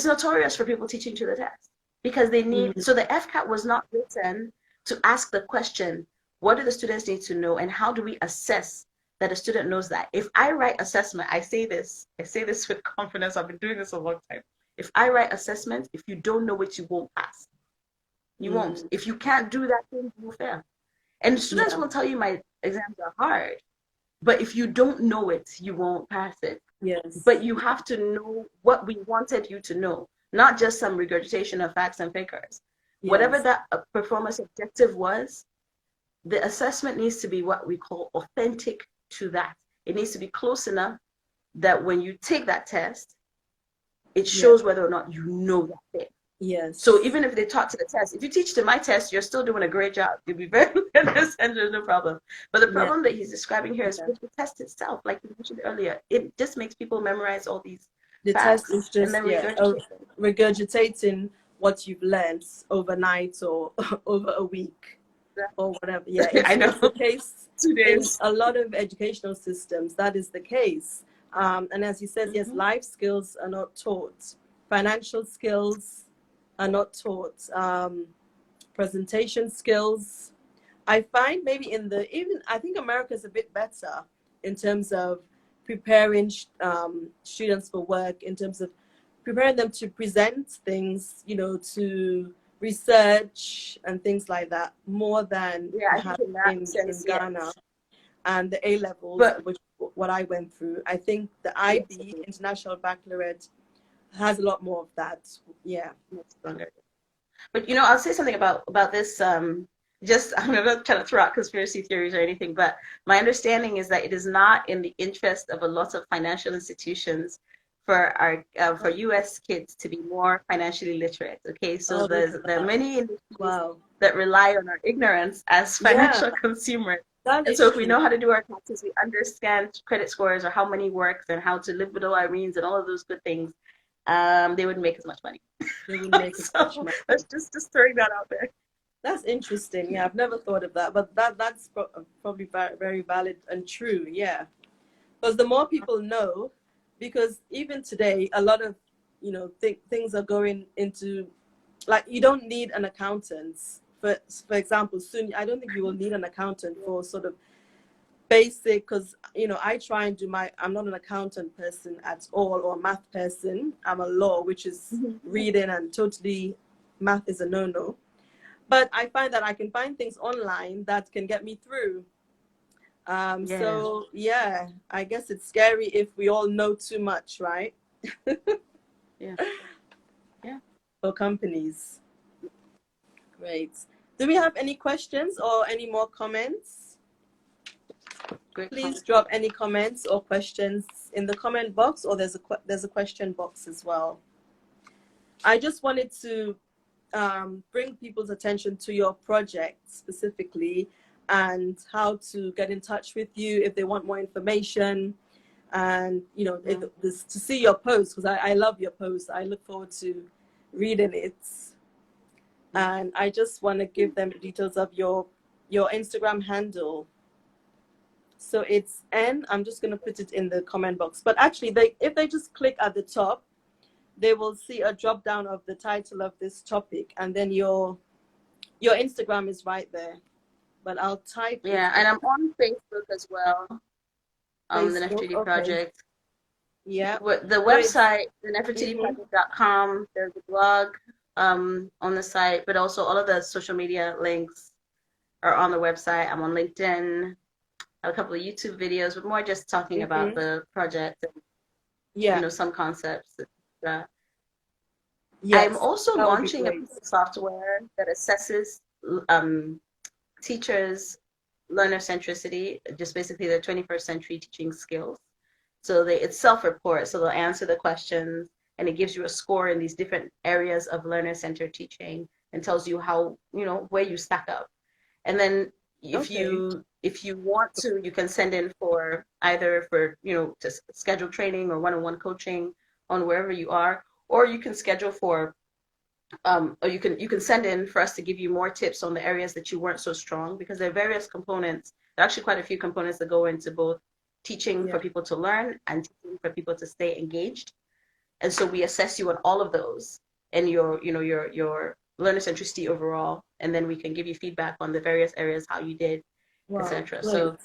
notorious for people teaching to the test, because they need. So the FCAT was not written to ask the question, what do the students need to know, and how do we assess that a student knows that? If I write assessment, I say this with confidence. I've been doing this a long time. If I write assessment, if you don't know it, you won't pass. You won't. If you can't do that thing, you will fail. And students will tell you my exams are hard, but if you don't know it, you won't pass it. Yes. But you have to know what we wanted you to know, not just some regurgitation of facts and figures. Yes. Whatever that performance objective was, the assessment needs to be what we call authentic to that. It needs to be close enough that when you take that test, it shows whether or not you know that thing. Yes. So even if they taught to the test, if you teach to my test, you're still doing a great job. You'll be very and there's no problem. But the problem that he's describing here is with the test itself, like you mentioned earlier, it just makes people memorize all these facts. The test is just regurgitating what you've learned overnight or over a week or whatever. Yeah, I know. It's the case 2 days. In a lot of educational systems, that is the case. And as he says, yes, life skills are not taught. Financial skills are not taught. Presentation skills. I find maybe I think America is a bit better in terms of preparing students for work, in terms of preparing them to present things, to research and things like that, more than in Ghana. And the A-levels, which what I went through. I think the IB, International Baccalaureate, has a lot more of that. Yeah. But I'll say something about this just, I'm not trying to throw out conspiracy theories or anything, but my understanding is that it is not in the interest of a lot of financial institutions for our for U.S. kids to be more financially literate. Okay, so Oh, look at there are that. many industries Wow. that rely on our ignorance as Yeah, financial consumers. that And is so if we true. know how to do our taxes, we understand credit scores or how money works and how to live below our means and all of those good things, they wouldn't make as much money. They wouldn't make as much So money. let's just throwing that out there. That's interesting. Yeah, I've never thought of that, but that's probably very valid and true. Yeah, because the more people know, because even today, a lot of things are going into, like, you don't need an accountant. For example, soon I don't think you will need an accountant for sort of basic, because I try and do I'm not an accountant person at all, or a math person. I'm a law, which is reading, and totally math is a no-no. But I find that I can find things online that can get me through. Yeah. So yeah, I guess it's scary if we all know too much, right? Yeah. Yeah. For companies. Great. Do we have any questions or any more comments? Great Please comment. drop any comments or questions in the comment box, or there's a question box as well. I just wanted to bring people's attention to your project specifically, and how to get in touch with you if they want more information, and to see your posts, because I love your posts. I look forward to reading it, and I just want to give them the details of your Instagram handle. So it's I'm just going to put it in the comment box, but actually if they just click at the top, they will see a drop down of the title of this topic, and then your Instagram is right there. But I'll type it Yeah, and I'm on Facebook as well. The Facebook. Nefertiti Okay. Project. Yeah. The So it's website, the nefertitiproject.com. There's a blog on the site, but also all of the social media links are on the website. I'm on LinkedIn. I have a couple of YouTube videos, but more just talking about the project and yeah. some concepts. I'm Yes, also that would be launching a great. piece of software that assesses teachers' learner centricity, just basically their 21st century teaching skills. So it's self-report, so they'll answer the questions, and it gives you a score in these different areas of learner-centered teaching and tells you how, where you stack up. And then Okay. if you want to, you can send in for either for, to schedule training or one-on-one coaching on wherever you are, or you can schedule for or you can send in for us to give you more tips on the areas that you weren't so strong, because there are various components. There are actually quite a few components that go into both teaching Yeah. for people to learn and teaching for people to stay engaged. And so we assess you on all of those and your learner centricity overall, and then we can give you feedback on the various areas how you did, Wow. etc. Great. So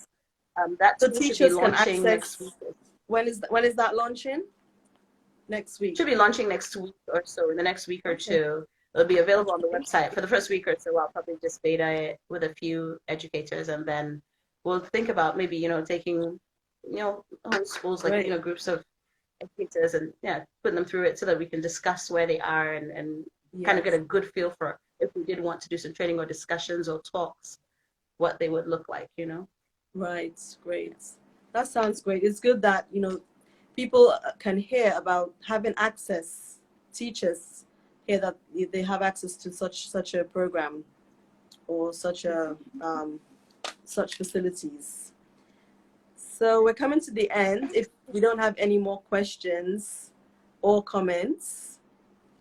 that So tool should be teachers can launching next week. access. When is that launching? Next week. Should be launching next week or so, in the next week or Okay. two. It'll be available on the Okay. website for the first week or so. I'll probably just beta it with a few educators, and then we'll think about maybe taking whole schools, like Great. groups of educators, and putting them through it so that we can discuss where they are, and kind of get Yes. a good feel for if we did want to do some training or discussions or talks, what they would look like. Right. Great. That sounds great. It's good that people can hear about having access. Teachers hear that they have access to such a program, or such facilities. So we're coming to the end. If we don't have any more questions or comments,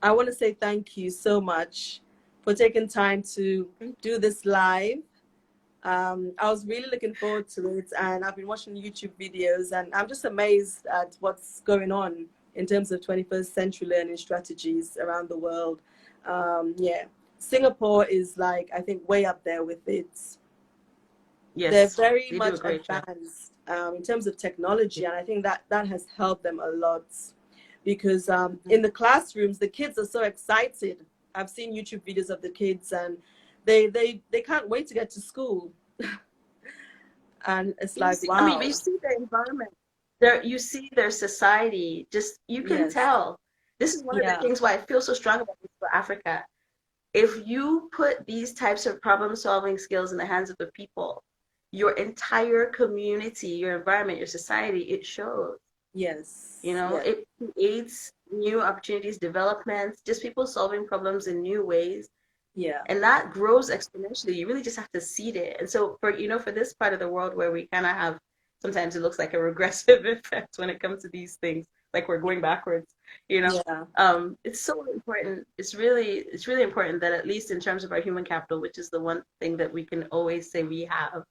I want to say thank you so much for taking time to do this live. I was really looking forward to it, and I've been watching YouTube videos, and I'm just amazed at what's going on in terms of 21st century learning strategies around the world. Yeah, Singapore is, like, I think, way up there with it. They're Yes, very they do a much great job. advanced in terms of technology, and I think that has helped them a lot, because in the classrooms, the kids are so excited. I've seen YouTube videos of the kids, and they can't wait to get to school. And it's like, I mean, but wow. you see their environment, you see their society. Just you can Yes. tell. This is one of the Yeah. things why I feel so strong about this for Africa. if you put these types of problem-solving skills in the hands of the people, your entire community, your environment, your society, it shows. Yes. You know, yes. it creates new opportunities, developments, just people solving problems in new ways. Yeah. And that grows exponentially. You really just have to seed it. And so for, you know, for this part of the world where we kind of have, sometimes it looks like a regressive effect when it comes to these things, like we're going backwards, you know. Yeah. It's so important. It's really important that at least in terms of our human capital, which is the one thing that we can always say we have,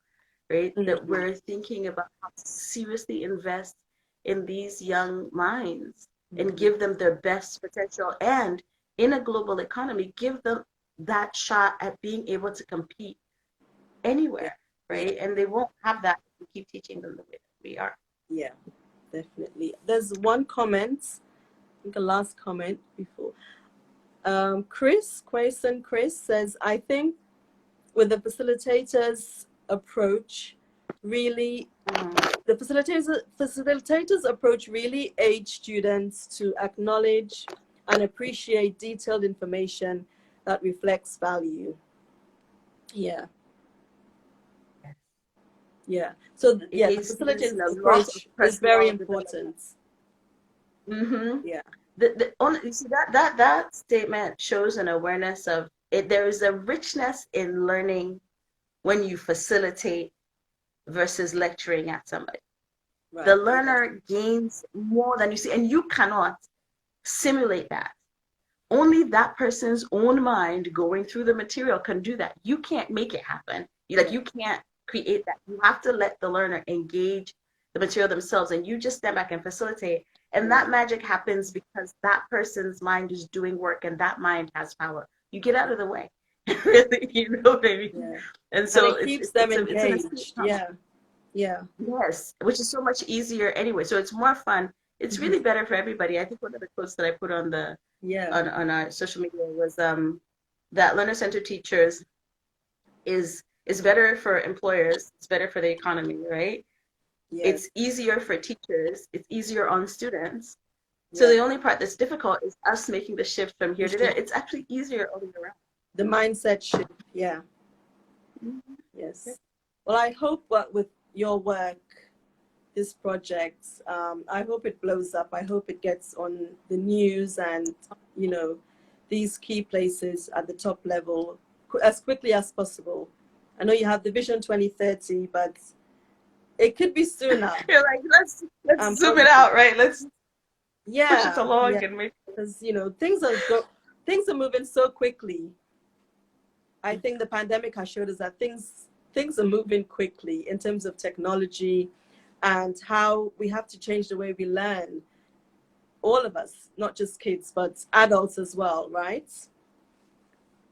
right? That we're thinking about how to seriously invest in these young minds and give them their best potential, and in a global economy, give them that shot at being able to compete anywhere, right? And they won't have that if we keep teaching them the way that we are. Yeah, definitely. There's one comment, I think a last comment before. Chris says, I think with the facilitators approach, really, the facilitators approach really aids students to acknowledge and appreciate detailed information that reflects value. Yeah. Yeah. So the facilitator's approach is very important. Yeah. You see that statement shows an awareness of it. There is a richness in learning when you facilitate versus lecturing at somebody. Right. The learner gains more than you see, and you cannot simulate that. Only that person's own mind going through the material can do that. You can't make it happen. You can't create that. You have to let the learner engage the material themselves, and you just stand back and facilitate. And that magic happens because that person's mind is doing work, and that mind has power. You get out of the way. Really, you know what I mean? Yeah. And so it keeps them engaged. Yeah. Yes, which is so much easier anyway. So it's more fun. It's really better for everybody. I think one of the quotes that I put on the on our social media was that learner-centered teachers is better for employers. It's better for the economy, right? It's easier for teachers. It's easier on students. So the only part that's difficult is us making the shift from here to there. It's actually easier all the way around. The mindset shift, yeah. Yes. Well, I hope with your work, this project, I hope it blows up. I hope it gets on the news and, you know, these key places at the top level as quickly as possible. I know you have the Vision 2030, but it could be sooner. You're like, let's zoom it out, right? Let's push it along and make, because, you know, things are moving so quickly. I think the pandemic has showed us that things are moving quickly in terms of technology and how we have to change the way we learn. All of us, not just kids, but adults as well, right?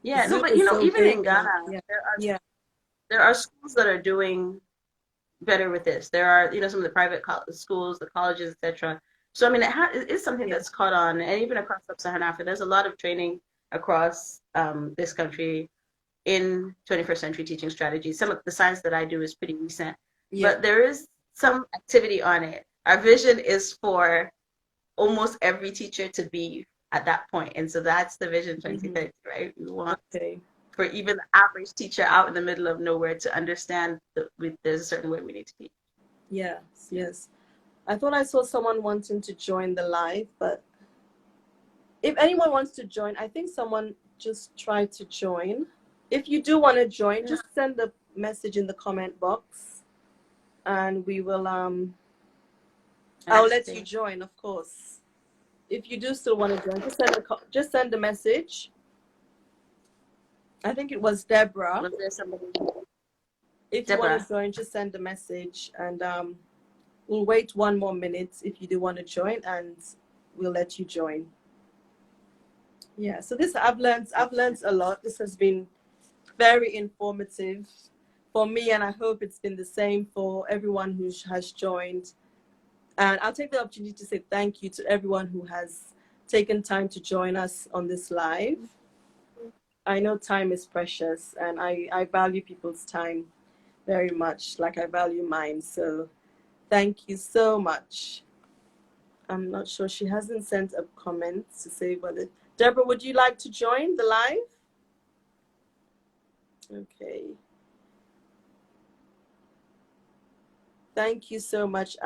Yeah, no, but you know, even in Ghana, there are schools that are doing better with this. There are, you know, some of the private schools, the colleges, etc. So I mean, it is something that's caught on, and even across sub-Saharan Africa, there's a lot of training across this country in 21st century teaching strategies. Some of the science that I do is pretty recent, but there is some activity on it. Our vision is for almost every teacher to be at that point, and so that's the Vision 2030, right? We want for even the average teacher out in the middle of nowhere to understand that there's a certain way we need to teach. Yes. I thought I saw someone wanting to join the live, but if anyone wants to join, I think someone just tried to join. If you do want to join, just send a message in the comment box, and we will I'll let you join, of course. If you do still want to join, just send a message. I think it was Deborah. Was there somebody? If you want to join, just send a message, and we'll wait 1 more minute if you do want to join, and we'll let you join. Yeah. So I've learned a lot. This has been very informative for me, and I hope it's been the same for everyone who has joined. And I'll take the opportunity to say thank you to everyone who has taken time to join us on this live. I know time is precious, and I value people's time very much, like I value mine. So thank you so much. I'm not sure, she hasn't sent a comment to say whether, Deborah, would you like to join the live? Okay. Thank you so much.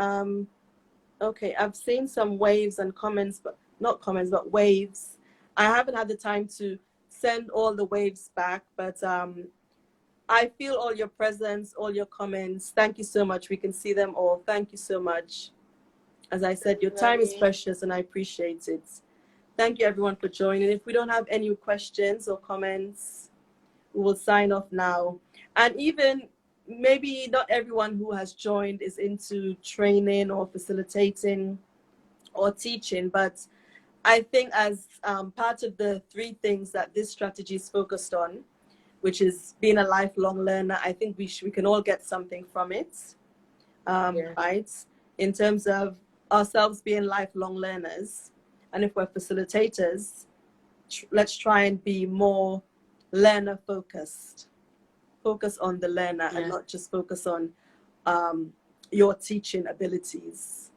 Okay, I've seen some waves and comments, but not comments, but waves. I haven't had the time to send all the waves back, but I feel all your presence, all your comments. Thank you so much. We can see them all. Thank you so much. As I said, your time is precious and I appreciate it. Thank you everyone for joining. If we don't have any questions or comments, we will sign off now. And even maybe not everyone who has joined is into training or facilitating or teaching, but I think as part of the 3 things that this strategy is focused on, which is being a lifelong learner, I think we can all get something from it, right? In terms of ourselves being lifelong learners, and if we're facilitators, let's try and be more learner focused. Focus on the learner and not just focus on your teaching abilities.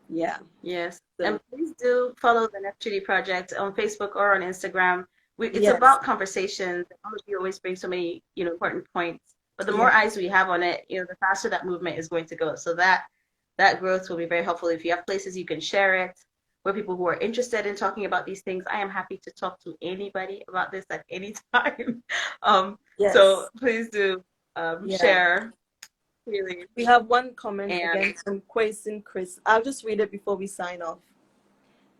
Yeah. Yes. So, and please do follow the Nefi Project on Facebook or on Instagram. It's about conversations. All of you always bring so many, important points. But the more eyes we have on it, the faster that movement is going to go. So that growth will be very helpful. If you have places you can share it, where people who are interested in talking about these things, I am happy to talk to anybody about this at any time. So please do share. Really. We have one comment again from Quasin Chris. I'll just read it before we sign off.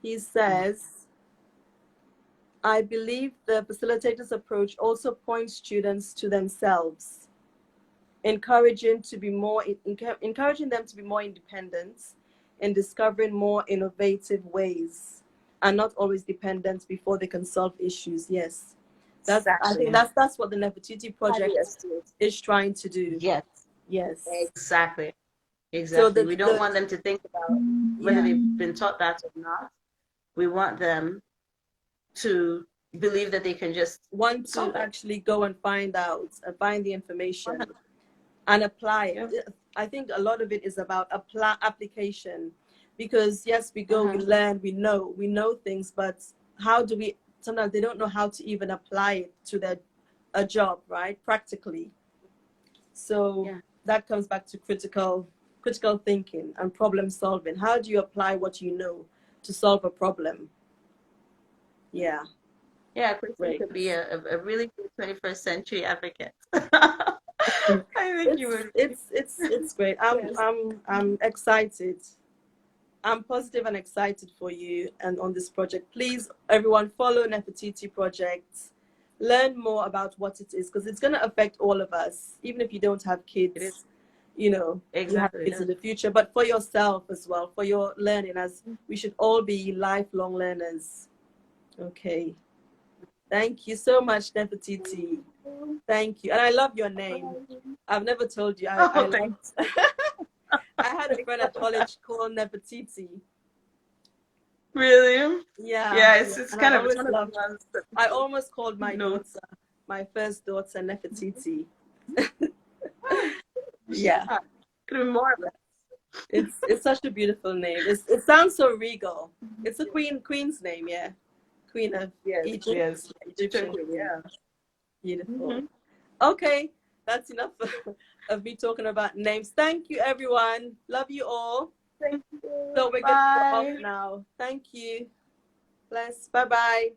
He says, I believe the facilitator's approach also points students to themselves, encouraging them to be more independent in discovering more innovative ways and not always dependent before they can solve issues. Yes. I think that's what the Nefertiti Project is trying to do. Yes. Exactly. So we don't want them to think about whether they've been taught that or not. We want them to believe that they can just want to actually go and find out and find the information and apply it. I think a lot of it is about application, because yes, we go, we learn, we know things, but how do we? Sometimes they don't know how to even apply it to a job, right? Practically. So that comes back to critical thinking and problem solving. How do you apply what you know to solve a problem? Yeah. Yeah, Kristen could be a really good 21st century advocate. I think you would. It's great. I'm excited. I'm positive and excited for you and on this project. Please, everyone, follow Nefertiti Project. Learn more about what it is, because it's going to affect all of us, even if you don't have kids. You have kids in the future, but for yourself as well, for your learning, as we should all be lifelong learners. Okay. Thank you so much, Nefertiti. Thank you. And I love your name. I've never told you. I had a friend at college called Nefertiti. Really? Yeah. Yeah, it's kind of one of the ones that I almost called my daughter, my first daughter, Nefertiti. Yeah. Could be more of it. It's such a beautiful name. It sounds so regal. It's a queen's name, yeah. Queen of Egypt. Yes. Egyptian queen. Yeah. Beautiful. Okay, that's enough of me talking about names. Thank you, everyone. Love you all. Thank you. So we're going to go off now. Thank you. Bless. Bye-bye.